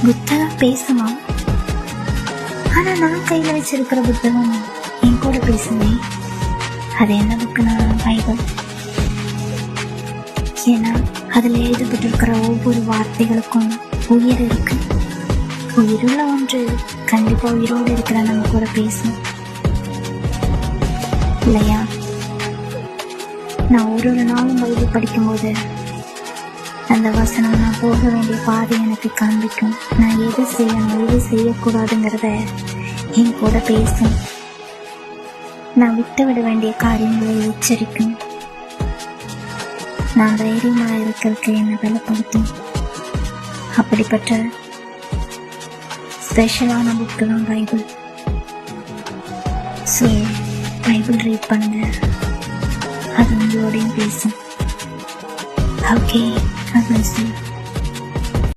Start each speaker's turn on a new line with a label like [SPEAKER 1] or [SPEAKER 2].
[SPEAKER 1] புத்தகம் பேசுமா? ஆனா நான் கையில வச்சிருக்கிற புத்தகம் என் கூட பேசுமே. அது என்ன புக்குனா பைபிள். ஏன்னா அதுல எழுதப்பட்டிருக்கிற ஒவ்வொரு வார்த்தைகளுக்கும் உயிர் இருக்கு. உயிருள்ள ஒன்று கண்டிப்பா உயிரோடு இருக்கிற நம்ம கூட பேசும் இல்லையா? நான் ஒரு நாளும் பைபிள் படிக்கும்போது அந்த வசனம் நான் போக வேண்டிய பாதை எனக்கு காண்பிக்கும். நான் எது செய்யணும் எது செய்யக்கூடாதுங்கிறத என் கூட பேசும். நான் விட்டுவிட வேண்டிய காரியங்களை எச்சரிக்கும். நான் தைரியமா இருக்கிறதுக்கு என்னை பலப்படுத்தும். அப்படிப்பட்ட ஸ்பெஷலான புக்கு தான் பைபிள். ஸோ பைபிள் ரீட் பண்ணுங்க, அது உங்களோடையும் பேசும். Okay, God bless you.